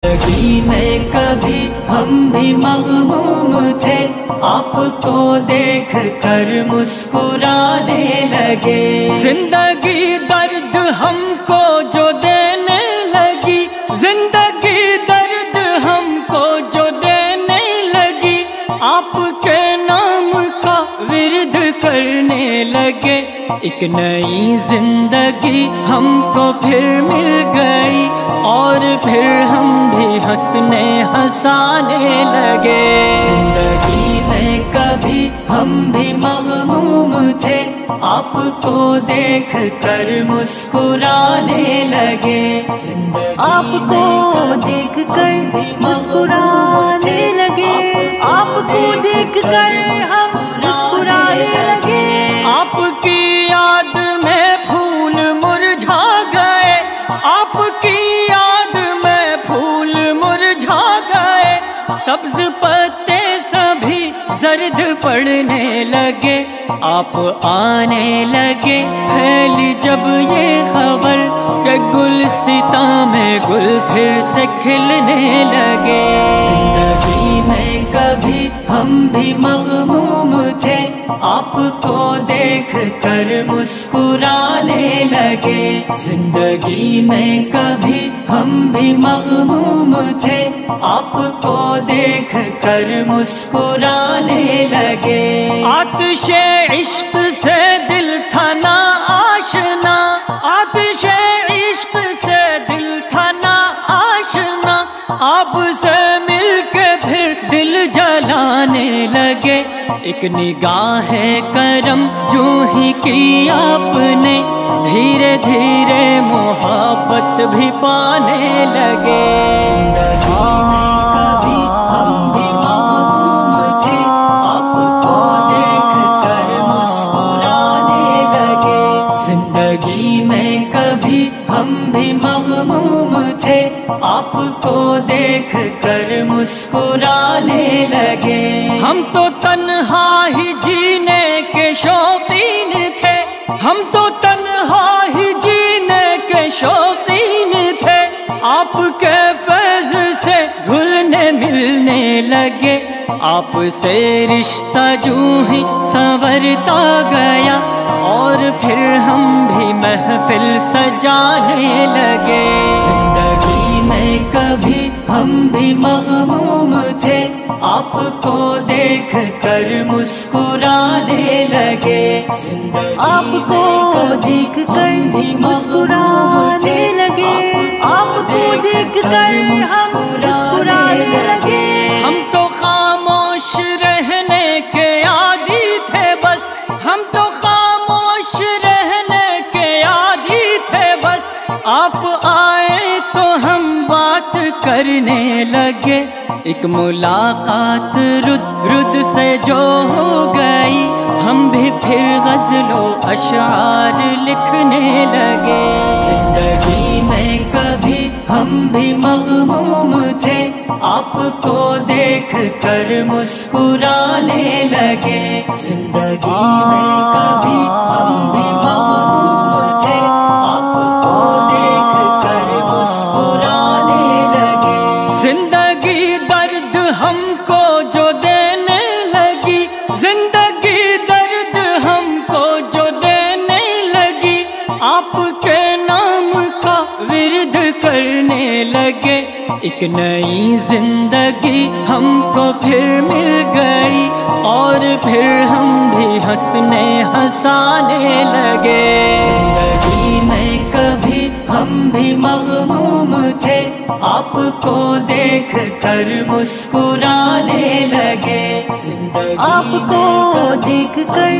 زندگی میں کبھی ہم بھی مغموم تھے، آپ کو دیکھ کر مسکرانے لگے۔ زندگی درد ہم کو جو دینے لگی، زندگی درد ہم کو جو دینے لگی، آپ کے نام کا ورد کرنے لگے۔ ایک نئی زندگی ہم کو پھر مل گئی، اور پھر ہم بھی ہنسنے ہنسانے لگے۔ زندگی میں کبھی ہم بھی مغموم تھے، آپ کو دیکھ کر مسکرانے لگے۔ آپ کو دیکھ کر مسکرانے لگے، آپ کو دیکھ کر ہم مسکرانے لگے۔ آپ کی یاد میں پھول مرجھا گئے، آپ کی یاد میں پھول مرجھا گئے، سبز پتے سبھی زرد پڑنے لگے۔ آپ آنے لگے، پھیلی جب یہ خبر کہ گلستاں میں گل پھر سے کھلنے لگے۔ زندگی میں کبھی ہم بھی مغموم تھے، آپ کو دیکھ کر مسکرانے لگے۔ زندگی میں کبھی ہم بھی مغموم تھے، آپ کو دیکھ کر مسکرانے لگے۔ آتش عشق سے دل تھا نا آشنا، آتش عشق سے دل تھا نا آشنا، آپ سے مل کے پھر دل جلانے لگے۔ ایک نگاہ کرم جو ہی کی آپ نے، دھیرے دھیرے محبت بھی پانے لگے۔ زندگی میں کبھی ہم بھی مغموم تھے، آپ کو دیکھ کر مسکرانے لگے۔ زندگی میں کبھی ہم بھی مغموم تھے، آپ کو دیکھ کر مسکرانے لگے۔ ہم تو تنہا ہی جینے کے شوقین تھے، ہم تو تنہا ہی جینے کے شوقین تھے، آپ کے فیض سے گھلنے ملنے لگے۔ آپ سے رشتہ جو ہی سنورتا گیا، اور پھر ہم بھی محفل سجانے لگے۔ زندگی میں کبھی ہم بھی مغموم تھے، آپ کو دیکھ کر مسکرانے لگے۔ آپ کو دیکھ کر مسکرانے لگے، آپ کو دیکھ کر ہم مسکرانے لگے۔ ہم تو خاموش رہنے کے عادی تھے بس، ہم تو خاموش رہنے کے عادی تھے بس، آپ آئے تو ہم بات کرنے لگے۔ ایک ملاقات رد سے جو ہو گئی، ہم بھی پھر غزل و اشعار لکھنے لگے۔ زندگی میں کبھی ہم بھی مغموم تھے، آپ کو دیکھ کر مسکرانے لگے۔ زندگی میں کبھی ہم بھی مغموم تھے، آپ کو دیکھ کر مسکرانے لگے۔ زندگی درد ہم کو جو دینے لگی، زندگی درد ہم کو جو دینے لگی، آپ کے نام کا ورد کرنے لگے۔ ایک نئی زندگی ہم کو پھر مل گئی، اور پھر ہم بھی ہنسنے ہنسانے لگے۔ زندگی میں کبھی ہم بھی مغموم تھے، آپ کو دیکھ کر مسکرانے لگے۔ آپ کو دیکھ کر